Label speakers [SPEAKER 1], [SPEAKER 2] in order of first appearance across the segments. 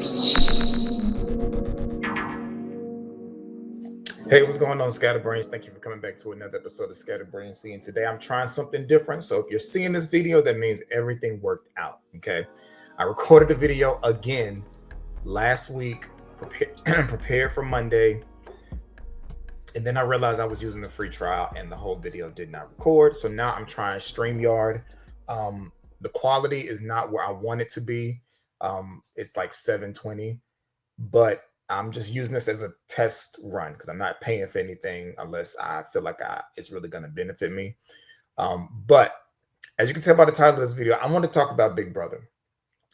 [SPEAKER 1] Hey, what's going on, ScatterBrains? Thank you for coming back to another episode of ScatterBrains. And today I'm trying something different. So if you're seeing this video, that means everything worked out. Okay. I recorded the video again last week, prepared for Monday. And then I realized I was using the free trial and the whole video did not record. So now I'm trying StreamYard. The quality is not where I want it to be. It's like 720, but I'm just using this as a test run because I'm not paying for anything unless I feel like it's really going to benefit me. But as you can tell by the title of this video, I want to talk about Big Brother.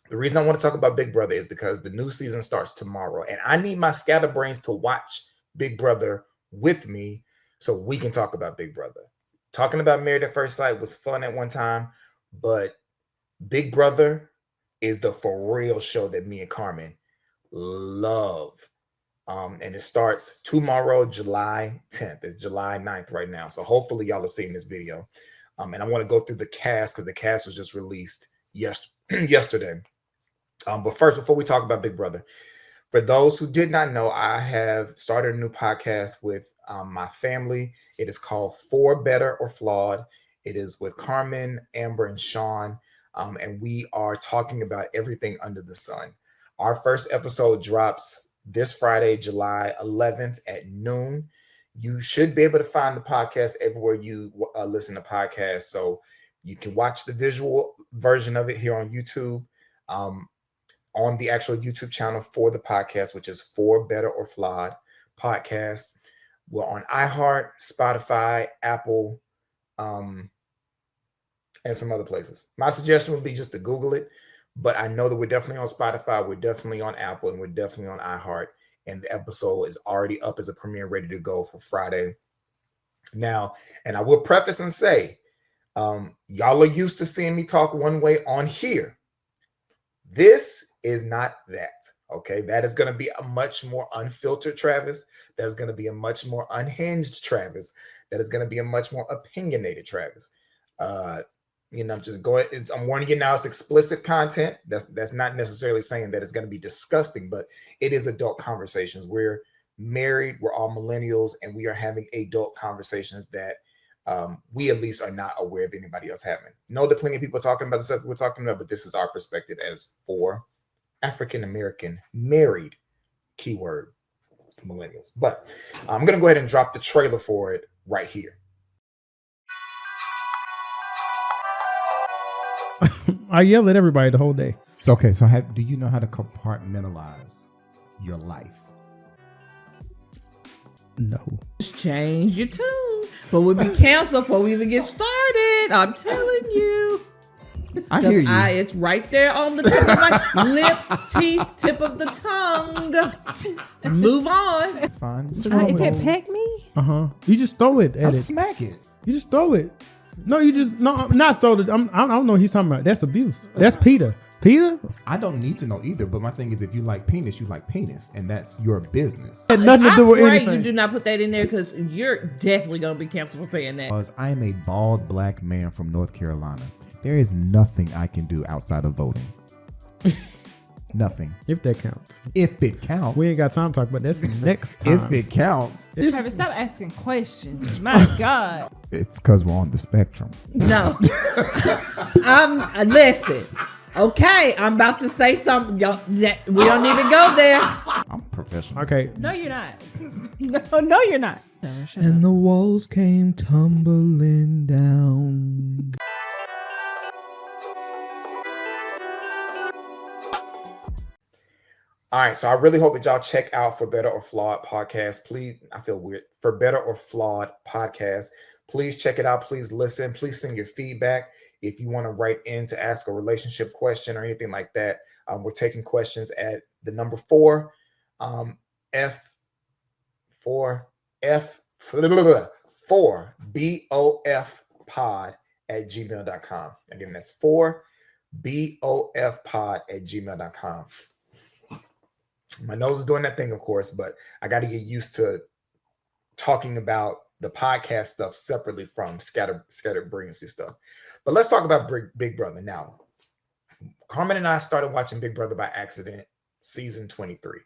[SPEAKER 1] The reason I want to talk about Big Brother is because the new season starts tomorrow, and I need my ScatterBrains to watch Big Brother with me so we can talk about Big Brother. Talking about Married at First Sight was fun at one time, but Big Brother is the for real show that me and Carmen love. And it starts tomorrow, July 10th. It's July 9th right now. So hopefully y'all are seeing this video. And I want to go through the cast because the cast was just released yesterday. But first, before we talk about Big Brother, for those who did not know, I have started a new podcast with my family. It is called For Better or Flawed. It is with Carmen, Amber, and Sean. And we are talking about everything under the sun. Our first episode drops this Friday, July 11th at noon. You should be able to find the podcast everywhere you listen to podcasts. So you can watch the visual version of it here on YouTube, on the actual YouTube channel for the podcast, which is For Better or Flawed podcast. We're on iHeart, Spotify, Apple, and some other places. My suggestion would be just to Google it. But I know that we're definitely on Spotify, we're definitely on Apple, and we're definitely on iHeart. And the episode is already up as a premiere, ready to go for Friday. Now, and I will preface and say, y'all are used to seeing me talk one way on here. This is not that, okay? That is going to be a much more unfiltered Travis. That's going to be a much more unhinged Travis. That is going to be a much more opinionated Travis. I'm just going. I'm warning you now. It's explicit content. That's not necessarily saying that it's going to be disgusting, but it is adult conversations. We're married. We're all millennials, and we are having adult conversations that we at least are not aware of anybody else having. Know that plenty of people talking about the stuff that we're talking about, but this is our perspective as for African American married keyword millennials. But I'm going to go ahead and drop the trailer for it right here.
[SPEAKER 2] I yell at everybody the whole day.
[SPEAKER 3] So do you know how to compartmentalize your life?
[SPEAKER 2] No.
[SPEAKER 4] Just change your tune. But we'll be canceled before we even get started. I'm telling you.
[SPEAKER 3] I hear you.
[SPEAKER 4] It's right there on the tip of my lips, teeth, tip of the tongue. Move on.
[SPEAKER 3] It's fine.
[SPEAKER 5] If it peck me?
[SPEAKER 2] You just throw it at
[SPEAKER 3] I'll
[SPEAKER 2] it.
[SPEAKER 3] smack it.
[SPEAKER 2] You just throw it. No, not throw it. I don't know what he's talking about. That's abuse. That's Peter. Peter?
[SPEAKER 3] I don't need to know either, but my thing is if you like penis, you like penis, and that's your business.
[SPEAKER 2] It had nothing to do with anything.
[SPEAKER 4] You do not put that in there because you're definitely going to be canceled for saying that.
[SPEAKER 3] Because I am a bald black man from North Carolina. There is nothing I can do outside of voting. Nothing.
[SPEAKER 2] If that counts.
[SPEAKER 3] If it counts.
[SPEAKER 2] We ain't got time to talk about this next time.
[SPEAKER 3] If it counts.
[SPEAKER 5] Travis, stop asking questions. My God.
[SPEAKER 3] It's because we're on the spectrum.
[SPEAKER 4] No. Listen. Okay, I'm about to say something. Y'all, we don't need to go there.
[SPEAKER 3] I'm professional.
[SPEAKER 2] Okay.
[SPEAKER 5] No, you're not. No, you're not.
[SPEAKER 4] And the walls came tumbling down.
[SPEAKER 1] All right, so I really hope that y'all check out For Better or Flawed podcast. Please, I feel weird. For Better or Flawed podcast. Please check it out. Please listen. Please send your feedback. If you want to write in to ask a relationship question or anything like that, we're taking questions at the number 4, BOF pod at gmail.com. Again, that's 4BOF pod at gmail.com. My nose is doing that thing, of course, but I got to get used to talking about the podcast stuff separately from ScatterBrains stuff. But let's talk about Big Brother now. Carmen and I started watching Big Brother by accident season 23.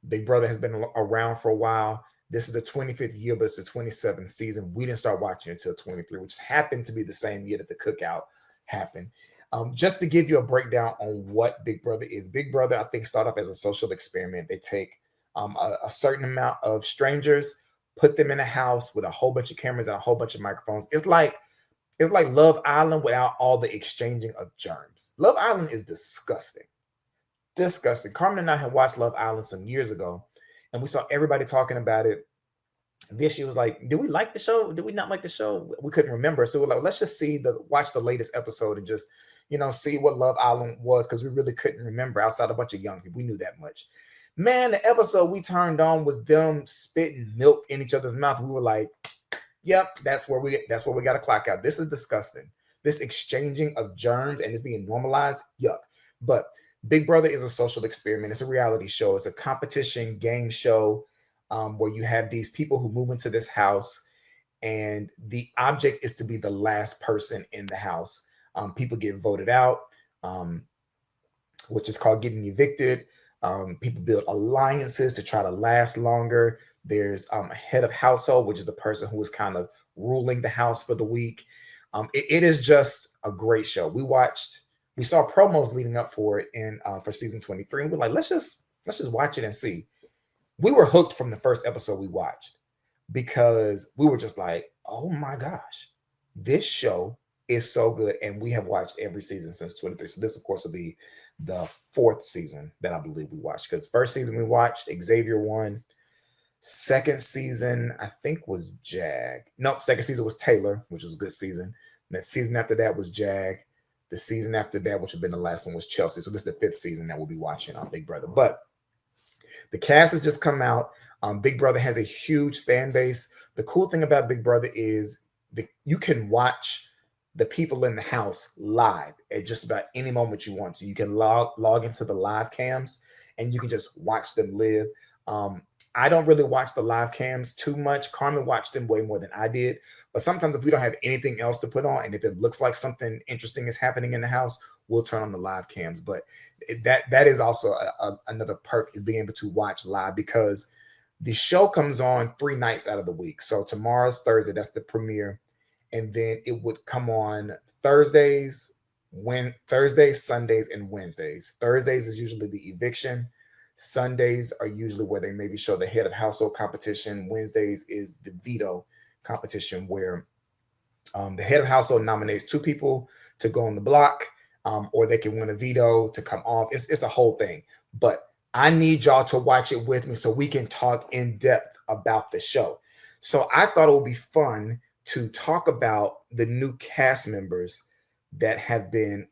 [SPEAKER 1] Big Brother has been around for a while. This is the 25th year, but it's the 27th season. We didn't start watching until 23, which happened to be the same year that the cookout happened. Just to give you a breakdown on what Big Brother is. Big Brother, I think, start off as a social experiment. They take a certain amount of strangers, put them in a house with a whole bunch of cameras and a whole bunch of microphones. It's like Love Island without all the exchanging of germs. Love Island is disgusting. Disgusting. Carmen and I had watched Love Island some years ago, and we saw everybody talking about it. This year was like, did we like the show? Did we not like the show? We couldn't remember. So we're like, let's just watch the latest episode and just, see what Love Island was, because we really couldn't remember outside a bunch of young people. We knew that much. Man, the episode we turned on was them spitting milk in each other's mouth. We were like, yep, that's where we got to clock out. This is disgusting. This exchanging of germs and it's being normalized. Yuck. But Big Brother is a social experiment. It's a reality show. It's a competition game show where you have these people who move into this house, and the object is to be the last person in the house. People get voted out, which is called getting evicted. People build alliances to try to last longer. There's a head of household, which is the person who is kind of ruling the house for the week. It is just a great show. We saw promos leading up for it for season 23, and we're like, let's just watch it and see. We were hooked from the first episode we watched because we were just like, oh my gosh, this show is so good. And we have watched every season since 23. So this, of course, will be the 4th season that I believe we watched, because first season we watched, Xavier won. Second season, I think, was Jag. No, second season was Taylor, which was a good season. And the season after that was Jag. The season after that, which would have been the last one, was Chelsea. So this is the 5th season that we'll be watching on Big Brother. But the cast has just come out. Big Brother has a huge fan base. The cool thing about Big Brother is you can watch the people in the house live at just about any moment you want to. You can log into the live cams and you can just watch them live. I don't really watch the live cams too much. Carmen watched them way more than I did. But sometimes if we don't have anything else to put on, and if it looks like something interesting is happening in the house, we'll turn on the live cams. But that is also another perk, is being able to watch live, because the show comes on 3 nights out of the week. So tomorrow's Thursday, that's the premiere. And then it would come on Thursdays, Sundays, and Wednesdays. Thursdays is usually the eviction. Sundays are usually where they maybe show the head of household competition. Wednesdays is the veto competition, where the head of household nominates 2 people to go on the block, or they can win a veto to come off. It's a whole thing. But I need y'all to watch it with me so we can talk in depth about the show. So I thought it would be fun to talk about the new cast members that have been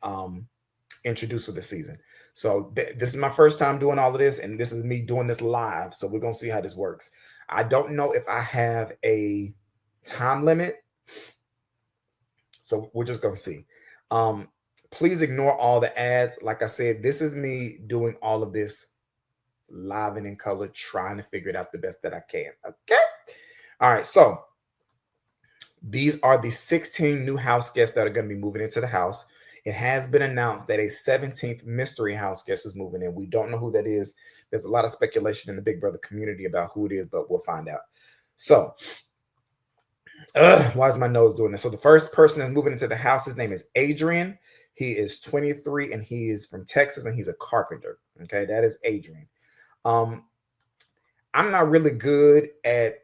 [SPEAKER 1] introduced for the season. So this is my first time doing all of this, and this is me doing this live. So we're going to see how this works. I don't know if I have a time limit, so we're just going to see. Please ignore all the ads. Like I said, this is me doing all of this live and in color, trying to figure it out the best that I can. Okay. All right. So these are the 16 new house guests that are going to be moving into the house. It has been announced that a 17th mystery house guest is moving in. We don't know who that is. There's a lot of speculation in the Big Brother community about who it is, but we'll find out. So, why is my nose doing this? So the first person that's moving into the house, his name is Adrian. He is 23 and he is from Texas and he's a carpenter. Okay, that is Adrian. I'm not really good at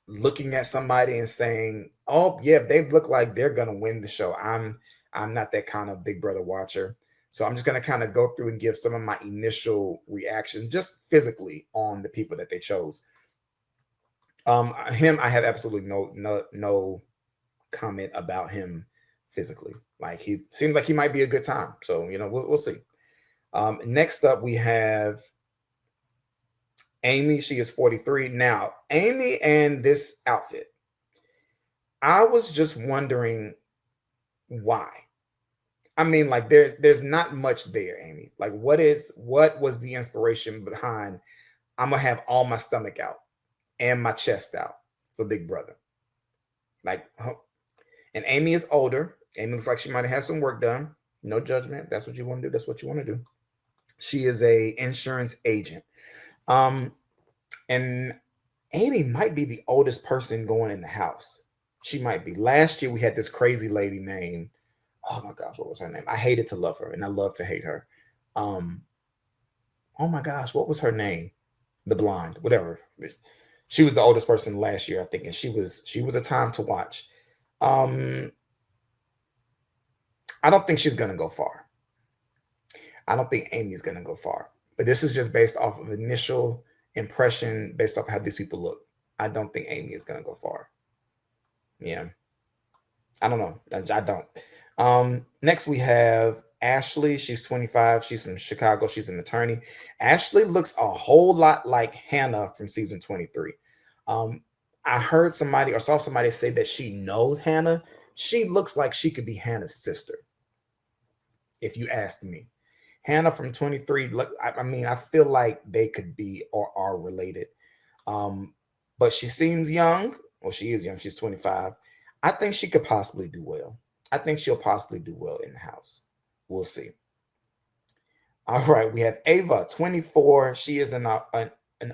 [SPEAKER 1] looking at somebody and saying, oh yeah, they look like they're gonna win the show. I'm not that kind of Big Brother watcher. So I'm just gonna kind of go through and give some of my initial reactions just physically on the people that they chose. Him, I have absolutely no comment about him physically. Like, he seems like he might be a good time. So, we'll see. Next up, we have Amy. She is 43. Now, Amy and this outfit, I was just wondering why. I mean, like, there's not much there, Amy. Like, what was the inspiration behind, I'm gonna have all my stomach out and my chest out for Big Brother? Like, and Amy is older. Amy looks like she might have had some work done. No judgment. That's what you want to do. That's what you want to do. She is a insurance agent. Um, and Amy might be the oldest person going in the house. She might be. Last year we had this crazy lady named, oh my gosh, what was her name? I hated to love her and I love to hate her. Um, oh my gosh, what was her name? The blonde, whatever. She was the oldest person last year, I think, and she was a time to watch. Um, I don't think she's gonna go far. I don't think Amy's gonna go far. But this is just based off of initial impression, based off how these people look. I don't think Amy is gonna go far. Yeah. I don't know. I don't. Next we have Ashley. She's 25. She's from Chicago. She's an attorney. Ashley looks a whole lot like Hannah from season 23. Um, I heard somebody or saw somebody say that she knows Hannah. She looks like she could be Hannah's sister, if you asked me. Hannah from 23, look, I mean, I feel like they could be or are related. But she seems young. Well, she is young. She's 25. I think she could possibly do well. I think she'll possibly do well in the house. We'll see. All right, we have Ava, 24. She is an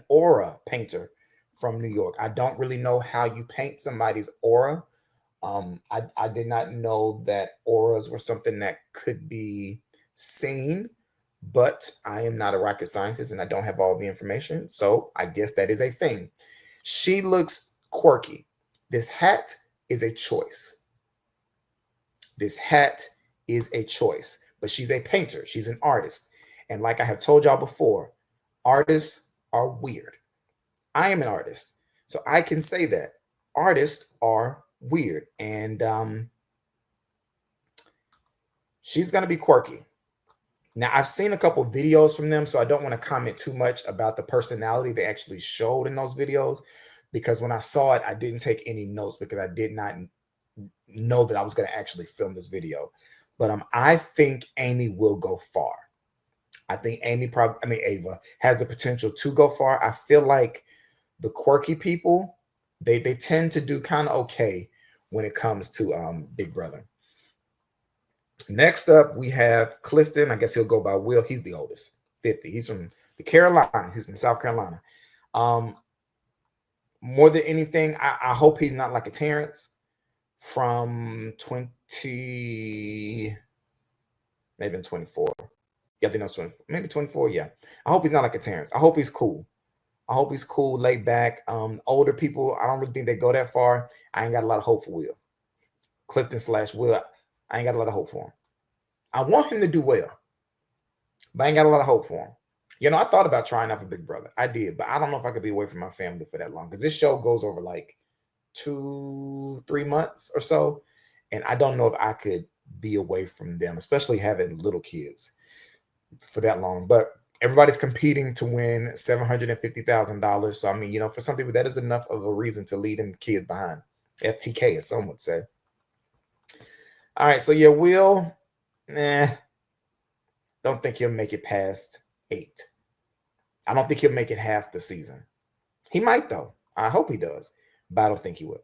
[SPEAKER 1] aura painter from New York. I don't really know how you paint somebody's aura. I did not know that auras were something that could be seen, but I am not a rocket scientist and I don't have all the information. So I guess that is a thing. She looks quirky. This hat is a choice. This hat is a choice, but she's a painter. She's an artist. And like I have told y'all before, artists are weird. I am an artist, so I can say that artists are weird. And she's going to be quirky. Now, I've seen a couple videos from them, so I don't want to comment too much about the personality they actually showed in those videos, because when I saw it, I didn't take any notes because I did not know that I was going to actually film this video. But I think Amy will go far. I think Ava has the potential to go far. I feel like the quirky people, they tend to do kind of okay when it comes to Big Brother. Next up, we have Clifton. I guess he'll go by Will. He's the oldest, 50. He's from the Carolinas. He's from South Carolina. More than anything, I hope he's not like a Terrence from 20, maybe in 24. Yeah, I think that's 24. Maybe 24, yeah. I hope he's not like a Terrence. I hope he's cool. I hope he's cool, laid back. Older people, I don't really think they go that far. I ain't got a lot of hope for Will. Clifton / Will, I ain't got a lot of hope for him. I want him to do well, but I ain't got a lot of hope for him. You know, I thought about trying out for Big Brother. I did, but I don't know if I could be away from my family for that long, because this show goes over like 2-3 months or so, and I don't know if I could be away from them, especially having little kids, for that long. But everybody's competing to win $750,000. So I mean, you know, for some people that is enough of a reason to leave them kids behind. FTK, as some would say. All right, so yeah, Will, don't think he'll make it past 8. I don't think he'll make it half the season. He might, though. I hope he does, but I don't think he will.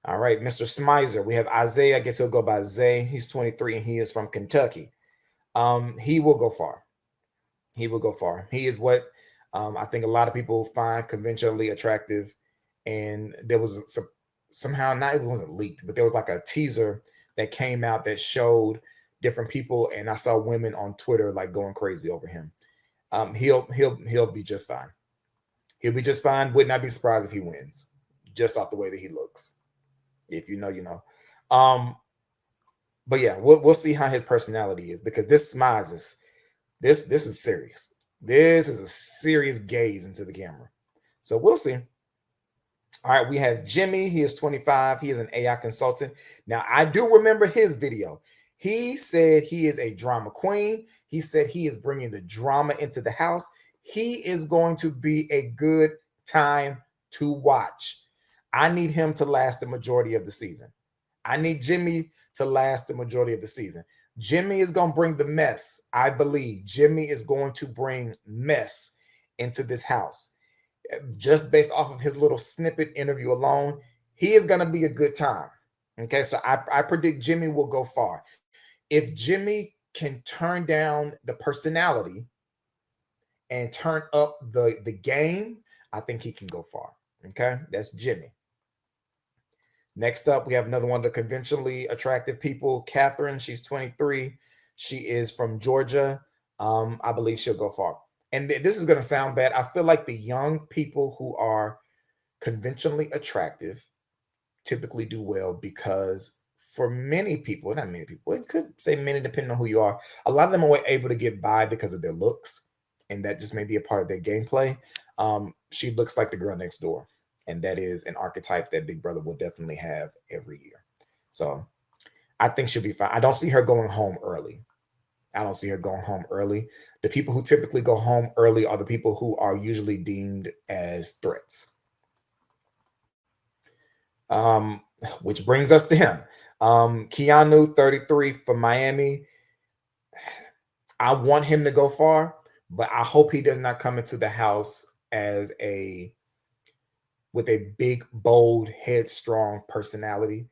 [SPEAKER 1] All right, Mr. Smizer. We have Isaiah. I guess he'll go by Zay. He's 23 and he is from Kentucky. He will go far. He will go far. He is what I think a lot of people find conventionally attractive. And there was somehow, not it wasn't leaked, but there was like a teaser that came out that showed different people, and I saw women on Twitter like going crazy over him. He'll be just fine. He'll be just fine. Would not be surprised if he wins, just off the way that he looks. If you know, you know. But yeah, we'll see how his personality is, because this smiles is this is serious. This is a serious gaze into the camera. So we'll see. All right, we have Jimmy. He is 25. He is an AI consultant. Now, I do remember his video. He said he is a drama queen. He said he is bringing the drama into the house. He is going to be a good time to watch. I need him to last the majority of the season. I need Jimmy to last the majority of the season. Jimmy is going to bring the mess. I believe Jimmy is going to bring mess into this house. Just based off of his little snippet interview alone, he is going to be a good time. Okay, so I predict Jimmy will go far. If Jimmy can turn down the personality and turn up the game, I think he can go far. Okay, that's Jimmy. Next up, we have another one of the conventionally attractive people, Catherine. She's 23. She is from Georgia. I believe she'll go far. And this is going to sound bad. I feel like the young people who are conventionally attractive typically do well because for many people, not many people, it could say many depending on who you are, a lot of them are able to get by because of their looks, and that just may be a part of their gameplay. She looks like the girl next door, and that is an archetype that Big Brother will definitely have every year. So I think she'll be fine. I don't see her going home early. I don't see her going home early. The people who typically go home early are the people who are usually deemed as threats. Which brings us to him. Keanu, 33 from Miami. I want him to go far, but I hope he does not come into the house with a big, bold, headstrong personality,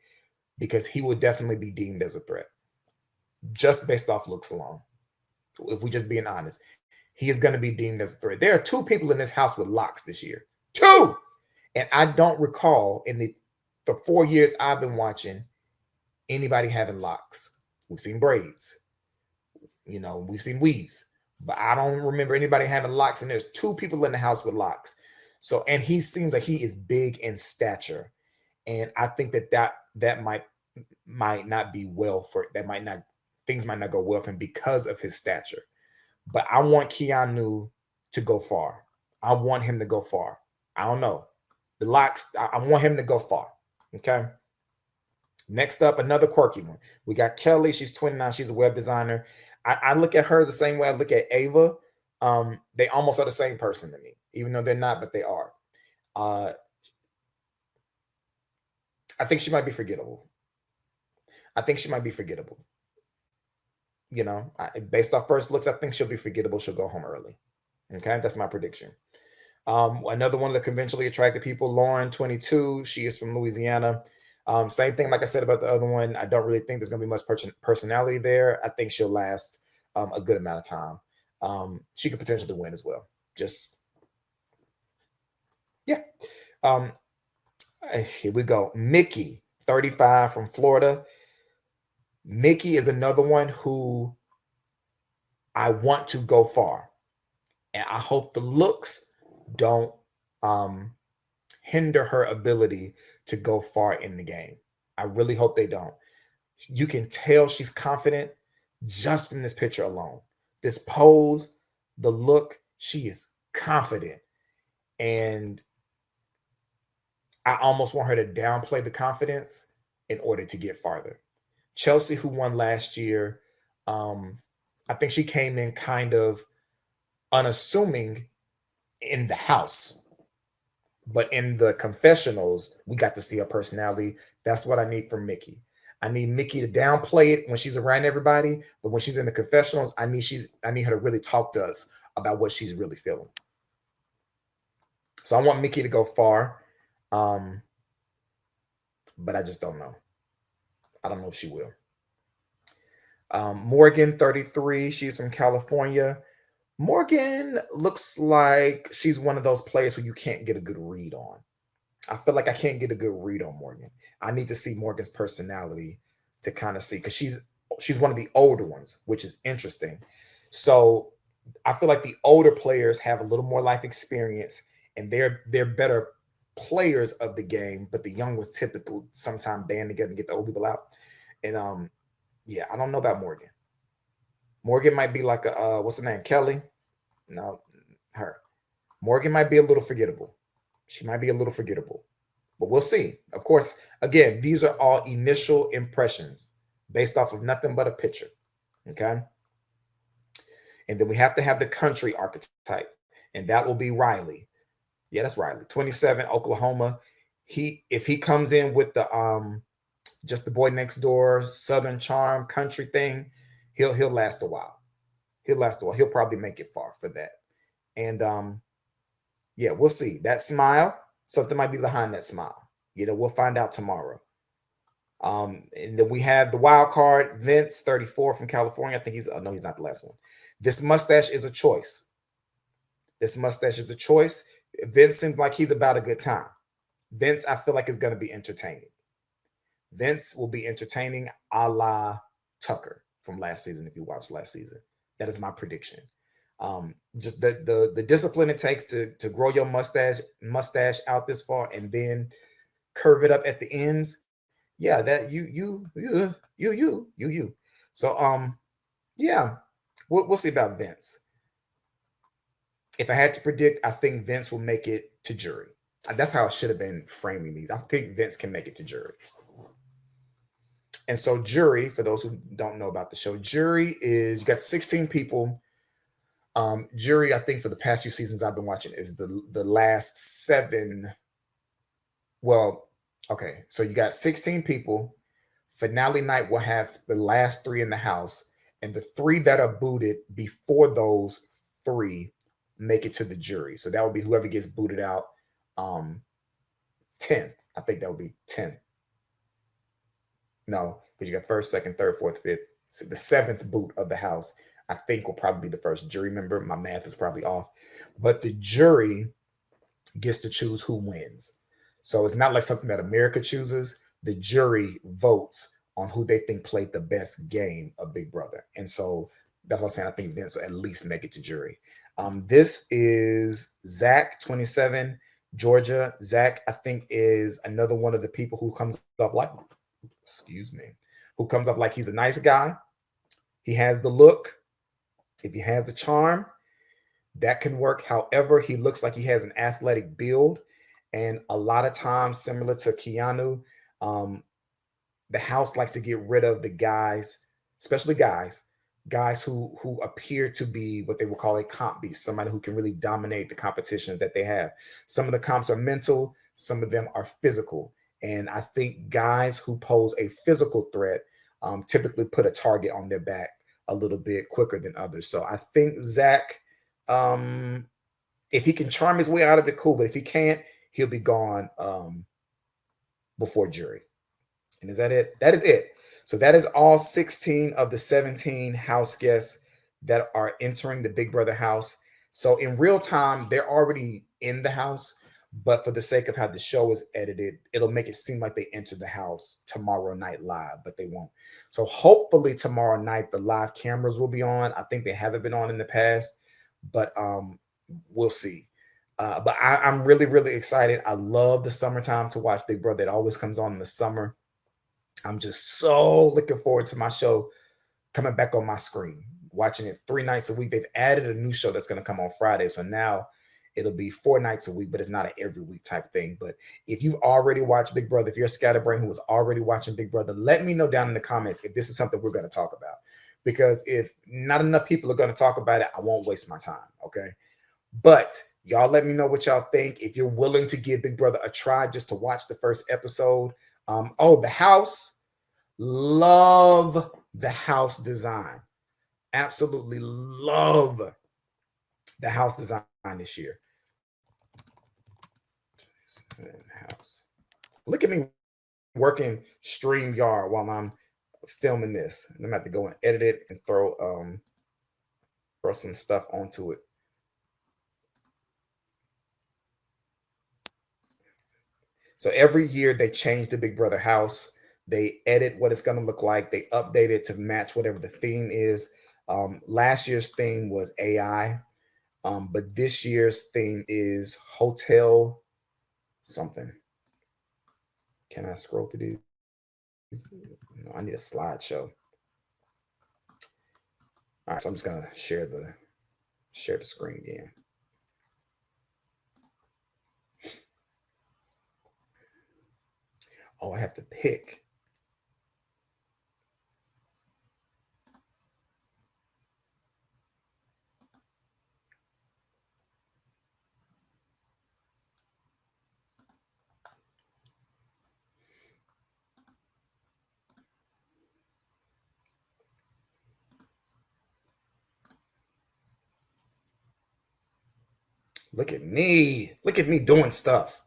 [SPEAKER 1] because he will definitely be deemed as a threat just based off looks alone. If we just being honest, he is going to be deemed as a threat. There are 2 people in this house with locks this year. 2! And I don't recall in the 4 years I've been watching anybody having locks. We've seen braids, we've seen weaves, but I don't remember anybody having locks. And there's 2 people in the house with locks. So, and he seems like he is big in stature, and I think that might not be well for things might not go well for him because of his stature. But I want Keanu to go far. I want him to go far. I don't know. The locks, I want him to go far. Okay. Next up, another quirky one. We got Kelly. She's 29. She's a web designer. I look at her the same way I look at Ava. They almost are the same person to me, even though they're not, but they are. I think she might be forgettable. Based off first looks, I think she'll be forgettable. She'll go home early. Okay, that's my prediction. Another one of the conventionally attractive people, Lauren, 22. She is from Louisiana. Same thing, like I said about the other one. I don't really think there's going to be much personality there. I think she'll last a good amount of time. She could potentially win as well. Yeah. Here we go. Mickey, 35 from Florida. Mickey is another one who I want to go far. And I hope the looks don't hinder her ability to go far in the game. I really hope they don't. You can tell she's confident just from this picture alone. This pose, the look, she is confident. And I almost want her to downplay the confidence in order to get farther. Chelsea, who won last year, I think she came in kind of unassuming in the house. But in the confessionals, we got to see her personality. That's what I need from Mickey. I need Mickey to downplay it when she's around everybody, but when she's in the confessionals, I need her to really talk to us about what she's really feeling. So I want Mickey to go far, but I just don't know. I don't know if she will. Morgan, 33. She's from California. Morgan looks like she's one of those players who you can't get a good read on. I feel like I can't get a good read on Morgan. I need to see Morgan's personality to kind of see, because she's one of the older ones, which is interesting. So I feel like the older players have a little more life experience, and they're better players of the game, but the young ones typically sometimes band together and get the old people out. And yeah, I don't know about Morgan. Morgan might be like a what's her name? Kelly? No, her. Morgan might be a little forgettable. She might be a little forgettable. But we'll see. Of course, again, these are all initial impressions based off of nothing but a picture. Okay. And then we have to have the country archetype, and that will be Riley. Yeah, that's Riley. 27, Oklahoma. If he comes in with the just the boy next door, Southern charm, country thing, he'll last a while. He'll probably make it far for that. And yeah, we'll see. That smile, something might be behind that smile. We'll find out tomorrow. And then we have the wild card, Vince, 34 from California. I think he's not the last one. This mustache is a choice. This mustache is a choice. Vince seems like he's about a good time. Vince, I feel like, is going to be entertaining. Vince will be entertaining a la Tucker from last season, if you watched last season. That is my prediction. Just the discipline it takes to grow your mustache out this far and then curve it up at the ends. Yeah, that you. So yeah, we'll see about Vince. If I had to predict, I think Vince will make it to jury. That's how I should have been framing these. I think Vince can make it to jury. And so jury, for those who don't know about the show, jury is, you got 16 people. Jury, I think for the past few seasons I've been watching, is the last 7. Well, okay, so you got 16 people. Finale night will have the last 3 in the house, and the 3 that are booted before those 3 make it to the jury. So that would be whoever gets booted out 10th. I think that would be 10th. No, but you got first, second, third, fourth, fifth. So the 7th boot of the house, I think, will probably be the first jury member. My math is probably off. But the jury gets to choose who wins. So it's not like something that America chooses. The jury votes on who they think played the best game of Big Brother. And so that's what I'm saying. I think Vince will at least make it to jury. This is Zach, 27, Georgia. Zach, I think, is another one of the people who comes off like, who comes off like he's a nice guy. He has the look. If he has the charm, that can work. However, he looks like he has an athletic build. And a lot of times, similar to Keanu, the house likes to get rid of the guys, especially guys who appear to be what they would call a comp beast, somebody who can really dominate the competitions that they have. Some of the comps are mental, some of them are physical. And I think guys who pose a physical threat typically put a target on their back a little bit quicker than others. So I think Zach, if he can charm his way out of it, cool. But if he can't, he'll be gone before jury. And is that it? That is it. So that is all 16 of the 17 house guests that are entering the Big Brother house. So in real time, they're already in the house. But for the sake of how the show is edited, it'll make it seem like they entered the house tomorrow night live, but they won't. So hopefully tomorrow night, the live cameras will be on. I think they haven't been on in the past, but we'll see. But I'm really, really excited. I love the summertime to watch Big Brother. It always comes on in the summer. I'm just so looking forward to my show coming back on my screen, watching it 3 nights a week. They've added a new show that's going to come on Friday. So now it'll be 4 nights a week, but it's not an every week type thing. But if you've already watched Big Brother, if you're a scatterbrain who was already watching Big Brother, let me know down in the comments if this is something we're going to talk about. Because if not enough people are going to talk about it, I won't waste my time, okay? But y'all let me know what y'all think. If you're willing to give Big Brother a try just to watch the first episode. The house. Love the house design. Absolutely love the house design this year. House. Look at me working StreamYard while I'm filming this. I'm gonna have to go and edit it and throw some stuff onto it. So every year they change the Big Brother house. They edit what it's going to look like. They update it to match whatever the theme is. Last year's theme was AI, but this year's theme is hotel something. Can I scroll through these? No, I need a slideshow. All right, so I'm just going to share the screen again. Oh, I have to pick. Look at me. Look at me doing stuff.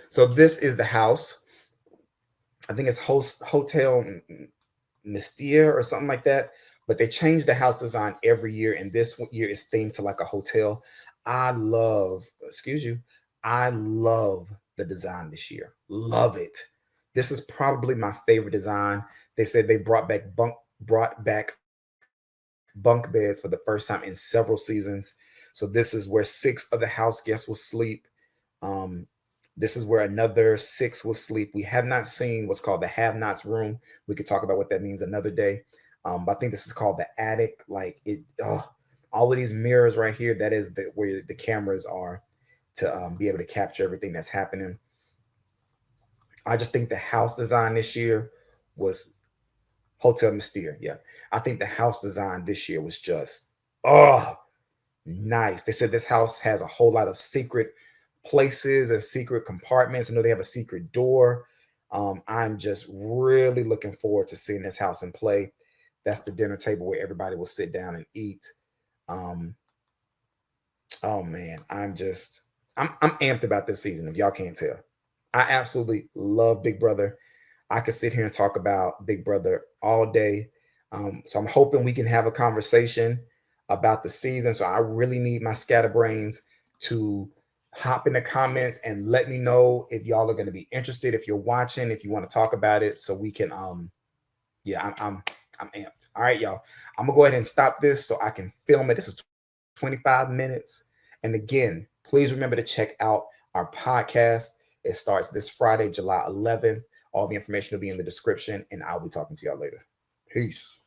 [SPEAKER 1] So this is the house. I think it's Hotel Mystia or something like that. But they change the house design every year, and this year is themed to like a hotel. I love, excuse you, I love the design this year. Love it. This is probably my favorite design. They said they brought back bunk beds for the first time in several seasons. So this is where 6 of the house guests will sleep. Um, this is where another 6 will sleep. We have not seen what's called the have-nots room. We could talk about what that means another day. But I think this is called the attic. Like it, all of these mirrors right here. That is where the cameras are to be able to capture everything that's happening. I just think the house design this year was Hotel Mystere. Yeah, I think the house design this year was just oh nice. They said this house has a whole lot of secret places and secret compartments. I know they have a secret door. I'm just really looking forward to seeing this house in play. That's the dinner table where everybody will sit down and eat. Um, oh man, I'm amped about this season. If y'all can't tell, I absolutely love Big Brother. I could sit here and talk about Big Brother all day. So I'm hoping we can have a conversation about the season. So I really need my scatterbrains to hop in the comments and let me know if y'all are going to be interested, if you're watching, if you want to talk about it, so we can yeah, I'm amped. All right, y'all. I'm gonna go ahead and stop this so I can film it. This is 25 minutes. And again, please remember to check out our podcast. It starts this Friday, July 11th. All the information will be in the description, and I'll be talking to y'all later. Peace.